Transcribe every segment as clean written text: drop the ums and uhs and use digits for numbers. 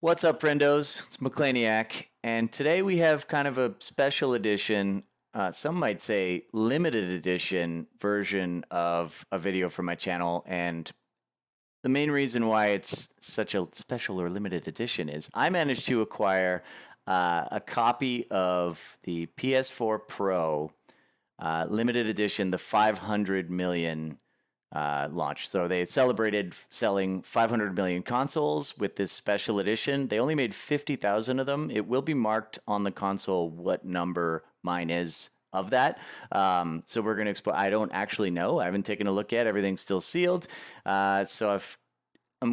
What's up, friendos? It's McClaniac, and today we have kind of a special edition, some might say limited edition version of a video for my channel. And the main reason why it's such a special or limited edition is I managed to acquire a copy of the PS4 Pro limited edition, the 500 million launch. So they celebrated selling 500 million consoles with this special edition. They only made 50,000 of them. It will be marked on the console what number mine is of that. So we're going to explain. I don't actually know. I haven't taken a look yet. Everything's still sealed. I'm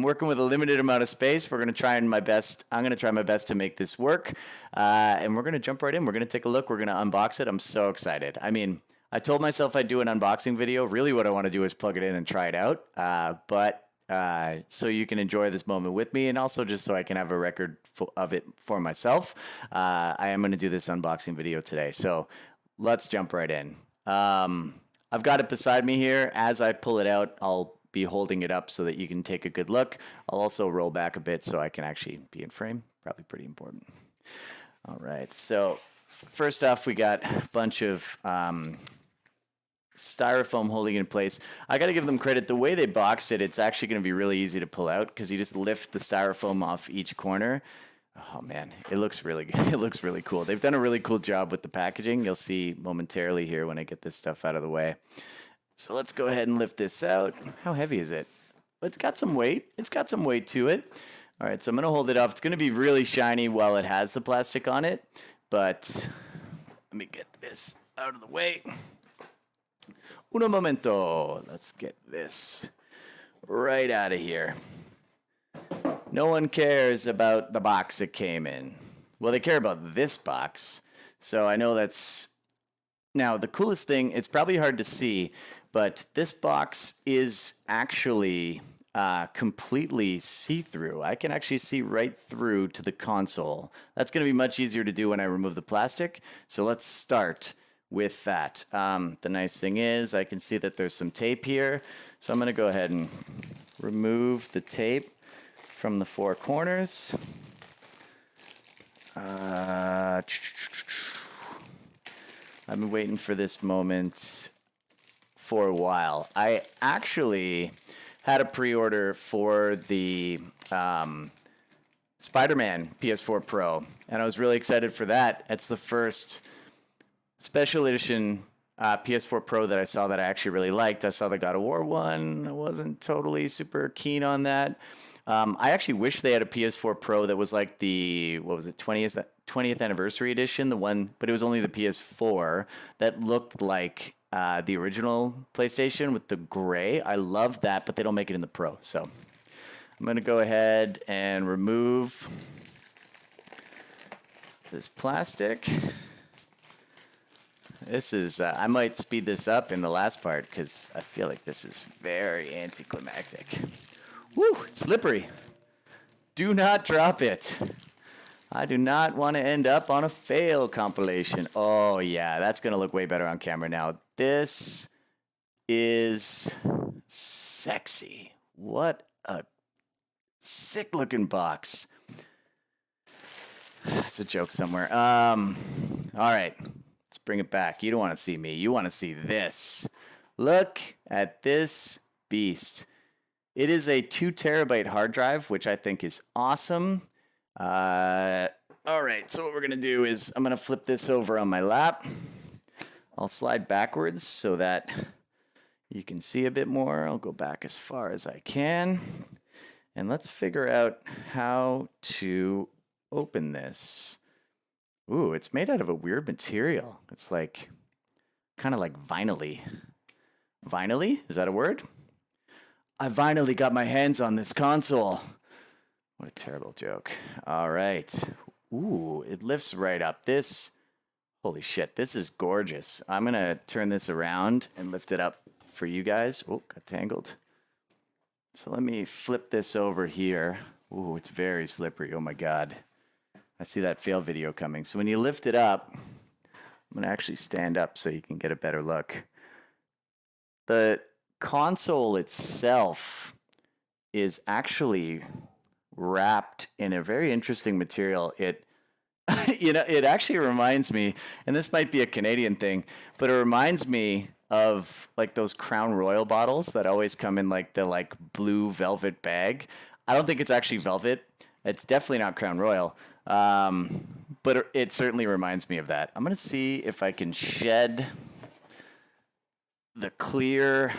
working with a limited amount of space. We're going to try my best. I'm going to try my best to make this work. And we're going to jump right in. We're going to take a look. We're going to unbox it. I'm so excited. I mean, I told myself I'd do an unboxing video. Really what I want to do is plug it in and try it out. So you can enjoy this moment with me, and also just so I can have a record of it for myself. I am going to do this unboxing video today. So let's jump right in. I've got it beside me here. As I pull it out, I'll be holding it up so that you can take a good look. I'll also roll back a bit so I can actually be in frame. Probably pretty important. All right, so first off, we got a bunch of styrofoam holding it in place. I got to give them credit. The way they boxed it, it's actually going to be really easy to pull out because you just lift the styrofoam off each corner. Oh man, it looks really good. It looks really cool. They've done a really cool job with the packaging. You'll see momentarily here when I get this stuff out of the way. So let's go ahead and lift this out. How heavy is it? It's got some weight. It's got some weight to it. All right, so I'm going to hold it off. It's going to be really shiny while it has the plastic on it. But let me get this out of the way. Uno momento. Let's get this right out of here. No one cares about the box it came in. Well, they care about this box. So I know that's... Now, the coolest thing, it's probably hard to see, but this box is actually completely see-through. I can actually see right through to the console. That's going to be much easier to do when I remove the plastic. So let's start with that. The nice thing is I can see that there's some tape here. So I'm going to go ahead and remove the tape from the four corners. I've been waiting for this moment for a while. I actually had a pre-order for the Spider-Man PS4 Pro, and I was really excited for that. It's the first special edition PS4 Pro that I saw that I actually really liked. I saw the God of War one. I wasn't totally super keen on that. I actually wish they had a PS4 Pro that was like the, what was it, 20th anniversary edition, the one, but it was only the PS4 that looked like the original PlayStation with the gray. I love that, but they don't make it in the Pro. So I'm going to go ahead and remove this plastic. This is, I might speed this up in the last part because I feel like this is very anticlimactic. Woo, it's slippery. Do not drop it. I do not want to end up on a fail compilation. Oh yeah, that's going to look way better on camera now. This is sexy. What a sick looking box. That's a joke somewhere. All right, let's bring it back. You don't want to see me. You want to see this. Look at this beast. It is a 2 terabyte hard drive, which I think is awesome. All right, so what we're going to do is I'm going to flip this over on my lap. I'll slide backwards so that you can see a bit more. I'll go back as far as I can. And let's figure out how to open this. Ooh, it's made out of a weird material. It's like, kind of like vinyl-y. Vinyl-y? Is that a word? I finally got my hands on this console. What a terrible joke. All right. Ooh, it lifts right up. This, holy shit, this is gorgeous. I'm going to turn this around and lift it up for you guys. Oh, got tangled. So let me flip this over here. Ooh, it's very slippery. Oh my God. I see that fail video coming. So when you lift it up, I'm going to actually stand up so you can get a better look. The console itself is actually wrapped in a very interesting material. It it actually reminds me, and this might be a Canadian thing, but it reminds me of like those Crown Royal bottles that always come in like the like blue velvet bag. I don't think it's actually velvet. It's definitely not Crown Royal. But it certainly reminds me of that. I'm going to see if I can shed the clear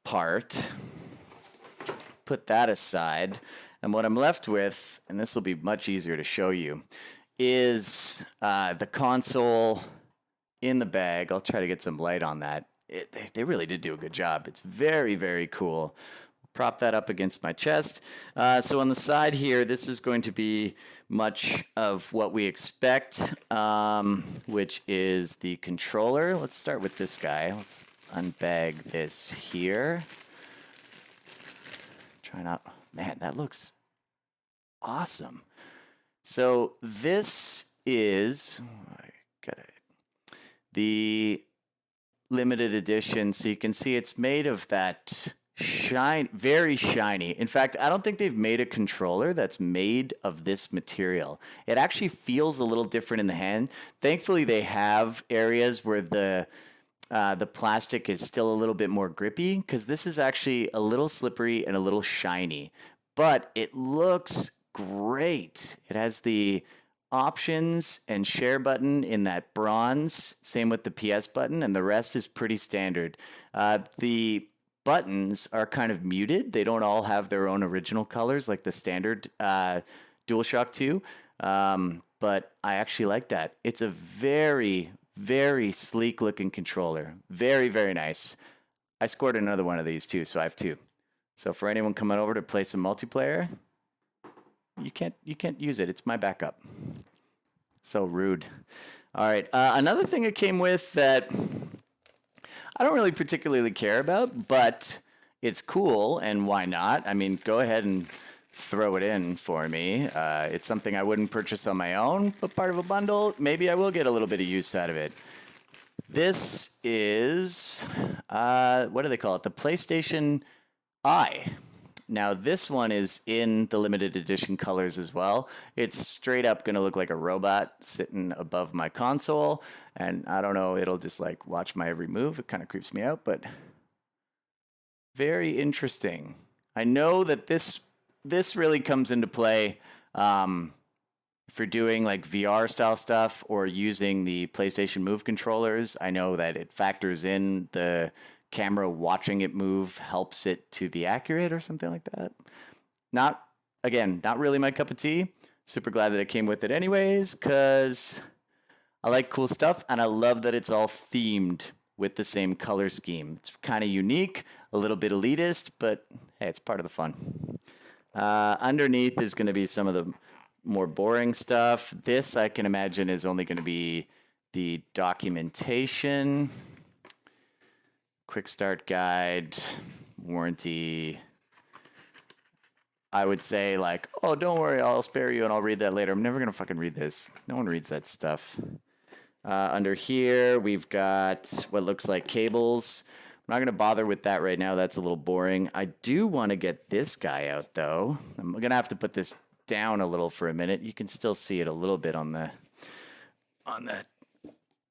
part, put that aside. And what I'm left with, and this will be much easier to show you, is the console in the bag. I'll try to get some light on that. They really did do a good job. It's very, very cool. Prop that up against my chest. So on the side here, this is going to be much of what we expect, which is the controller. Let's start with this guy. Let's unbag this here. Try not... Man, that looks awesome. So this is the limited edition. So you can see it's made of that very shiny. In fact, I don't think they've made a controller that's made of this material. It actually feels a little different in the hand. Thankfully, they have areas where the plastic is still a little bit more grippy, because this is actually a little slippery and a little shiny, but it looks great. It has the options and share button in that bronze, same with the PS button, and the rest is pretty standard. The buttons are kind of muted. They don't all have their own original colors like the standard DualShock 2, but I actually like that. It's a very, very sleek looking controller. Very, very nice. I scored another one of these too, so I have two. So for anyone coming over to play some multiplayer, you can't use it. It's my backup. So rude. All right. Another thing it came with that I don't really particularly care about, but it's cool, and why not? I mean, go ahead and throw it in for me. It's something I wouldn't purchase on my own, but part of a bundle, maybe I will get a little bit of use out of it. This is, what do they call it? The PlayStation Eye. Now, this one is in the limited edition colors as well. It's straight up going to look like a robot sitting above my console. And I don't know, it'll just like watch my every move. It kind of creeps me out, but very interesting. I know that this really comes into play for doing like VR style stuff or using the PlayStation Move controllers. I know that it factors in the camera watching it move, helps it to be accurate or something like that. Not really my cup of tea. Super glad that it came with it anyways, because I like cool stuff, and I love that it's all themed with the same color scheme. It's kind of unique, a little bit elitist, but hey, it's part of the fun. Underneath is going to be some of the more boring stuff. This, I can imagine, is only going to be the documentation, quick start guide, warranty. I would say like, oh, don't worry, I'll spare you and I'll read that later. I'm never going to fucking read this. No one reads that stuff. Under here, we've got what looks like cables. I'm not going to bother with that right now. That's a little boring. I do want to get this guy out, though. I'm going to have to put this down a little for a minute. You can still see it a little bit on the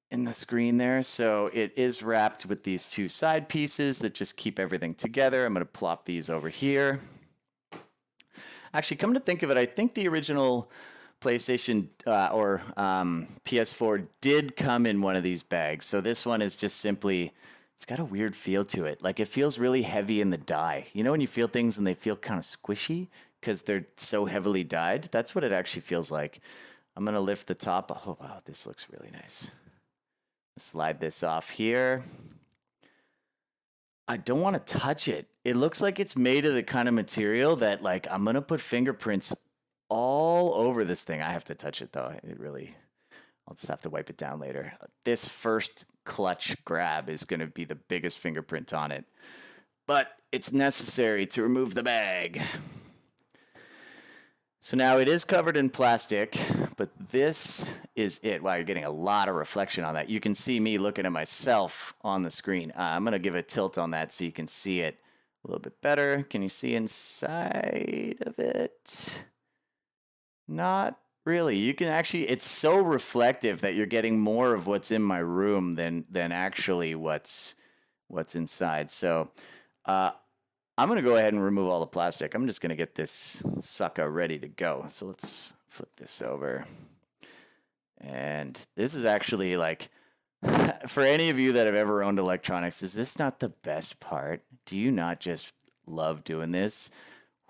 in the screen there. So it is wrapped with these two side pieces that just keep everything together. I'm going to plop these over here. Actually, come to think of it, I think the original PlayStation or PS4 did come in one of these bags. So this one is just simply, it's got a weird feel to it. Like it feels really heavy in the dye. You know when you feel things and they feel kind of squishy because they're so heavily dyed? That's what it actually feels like. I'm going to lift the top. Oh, wow, this looks really nice. Slide this off here. I don't want to touch it. It looks like it's made of the kind of material that like I'm going to put fingerprints all over this thing. I have to touch it though. I'll just have to wipe it down later. This first clutch grab is going to be the biggest fingerprint on it. But it's necessary to remove the bag. So now it is covered in plastic, but this is it. Wow, you're getting a lot of reflection on that. You can see me looking at myself on the screen. I'm going to give a tilt on that so you can see it A little bit better. Can you see inside of it? Not really. You can actually, it's so reflective that you're getting more of what's in my room than actually what's inside. So I'm going to go ahead and remove all the plastic. I'm just going to get this sucker ready to go. So let's flip this over. And this is actually like, for any of you that have ever owned electronics, is this not the best part? Do you not just love doing this?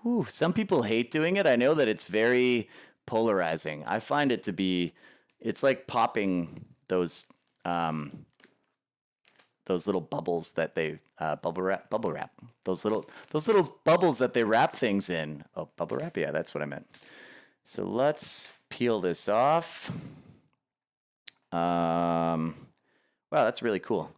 Whew, some people hate doing it. I know that it's very polarizing. I find it to be, it's like popping those little bubbles that they bubble wrap. Those little bubbles that they wrap things in. Oh, bubble wrap. Yeah, that's what I meant. So let's peel this off. Wow, that's really cool.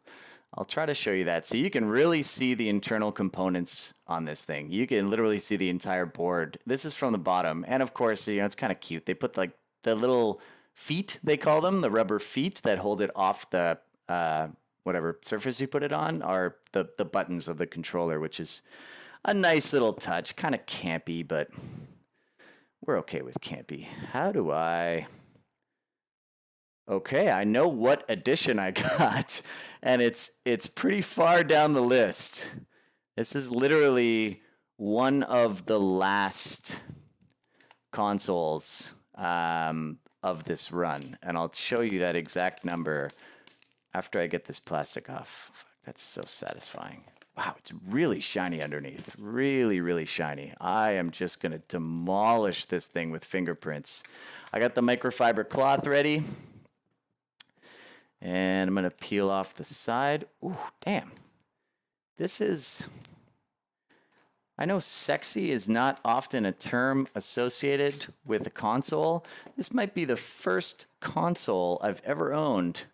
I'll try to show you that. So you can really see the internal components on this thing. You can literally see the entire board. This is from the bottom. And of course, you know, it's kind of cute. They put like the little feet, they call them, the rubber feet that hold it off the whatever surface you put it on, are the buttons of the controller, which is a nice little touch. Kind of campy, but we're okay with campy. How do I... Okay, I know what edition I got, and it's pretty far down the list. This is literally one of the last consoles of this run, and I'll show you that exact number after I get this plastic off. Fuck, that's so satisfying. Wow, it's really shiny underneath. Really, really shiny. I am just going to demolish this thing with fingerprints. I got the microfiber cloth ready. And I'm going to peel off the side. Ooh, damn. This is... I know sexy is not often a term associated with a console. This might be the first console I've ever owned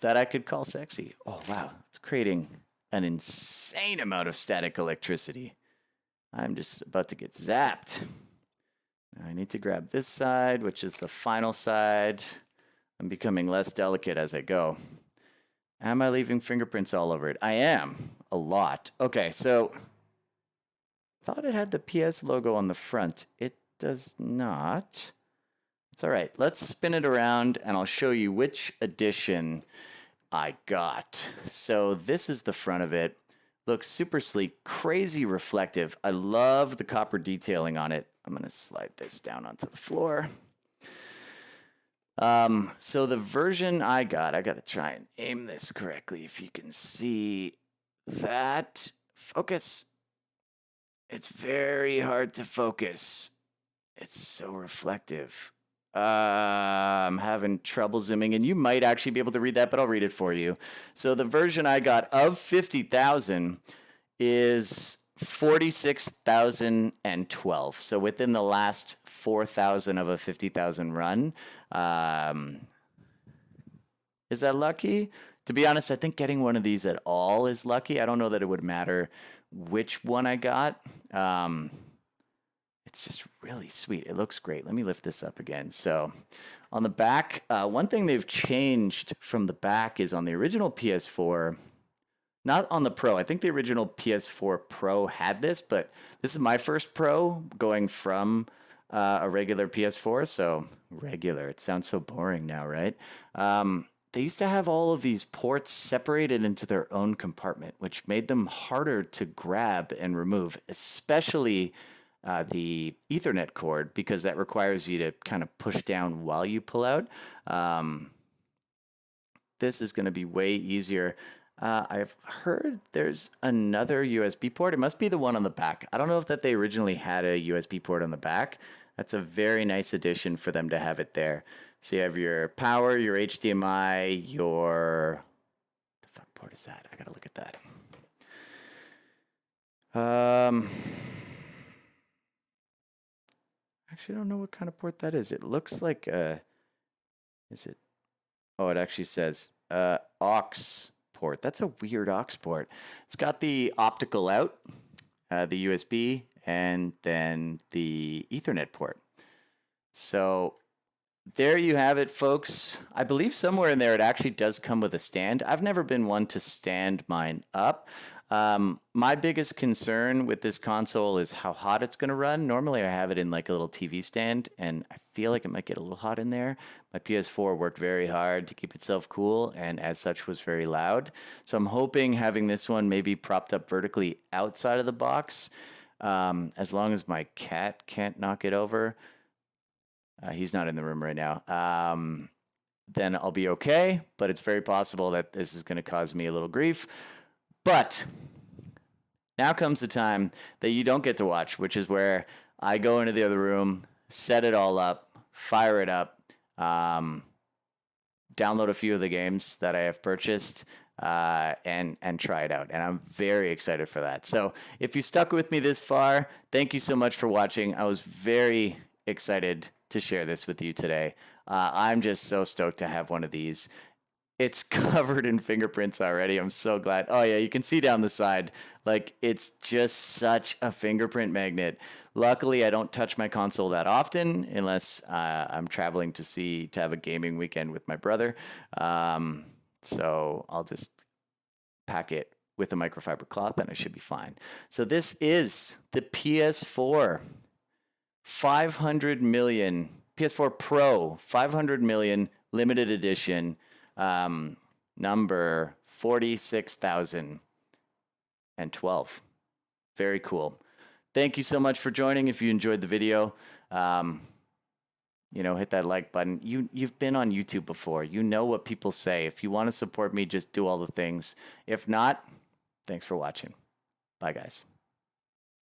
that I could call sexy. Oh, wow. It's creating an insane amount of static electricity. I'm just about to get zapped. I need to grab this side, which is the final side. I'm becoming less delicate as I go. Am I leaving fingerprints all over it? I am. A lot. Okay, so... thought it had the PS logo on the front. It does not. It's all right. Let's spin it around, and I'll show you which edition I got. So this is the front of it. Looks super sleek, crazy reflective. I love the copper detailing on it. I'm going to slide this down onto the floor. So the version I got to try and aim this correctly. If you can see that, focus. It's very hard to focus. It's so reflective. I'm having trouble zooming, and you might actually be able to read that, but I'll read it for you. So the version I got of 50,000 is 46,012. So within the last 4,000 of a 50,000 run. Is that lucky? To be honest, I think getting one of these at all is lucky. I don't know that it would matter which one I got. It's just really sweet. It looks great. Let me lift this up again. So on the back, one thing they've changed from the back is on the original PS4, not on the Pro. I think the original PS4 Pro had this, but this is my first Pro going from a regular PS4. So regular, it sounds so boring now, right? They used to have all of these ports separated into their own compartment, which made them harder to grab and remove, especially the Ethernet cord, because that requires you to kind of push down while you pull out. This is going to be way easier. I've heard there's another USB port. It must be the one on the back. I don't know if that they originally had a USB port on the back. That's a very nice addition for them to have it there. So you have your power, your HDMI, your... What the fuck port is that? I gotta look at that. Actually, I don't know what kind of port that is. It looks like a... Is it... Oh, it actually says aux port. That's a weird aux port. It's got the optical out, the USB, and then the Ethernet port. So there you have it, folks. I believe somewhere in there it actually does come with a stand. I've never been one to stand mine up. My biggest concern with this console is how hot it's going to run. Normally, I have it in like a little TV stand, and I feel like it might get a little hot in there. My PS4 worked very hard to keep itself cool, and as such, was very loud. So I'm hoping having this one maybe propped up vertically outside of the box, as long as my cat can't knock it over. He's not in the room right now. Then I'll be okay, but it's very possible that this is going to cause me a little grief. But now comes the time that you don't get to watch, which is where I go into the other room, set it all up, fire it up, download a few of the games that I have purchased, and try it out. And I'm very excited for that. So if you stuck with me this far, thank you so much for watching. I was very excited to share this with you today. I'm just so stoked to have one of these. It's covered in fingerprints already. I'm so glad. Oh yeah, you can see down the side. Like, it's just such a fingerprint magnet. Luckily, I don't touch my console that often unless I'm traveling to have a gaming weekend with my brother. So I'll just pack it with a microfiber cloth and I should be fine. So this is the PS4 500 million, PS4 Pro 500 million limited edition, number 46,012. Very cool. Thank you so much for joining. If you enjoyed the video, hit that like button. You've been on YouTube before. You know what people say. If you want to support me, just do all the things. If not, thanks for watching. Bye, guys.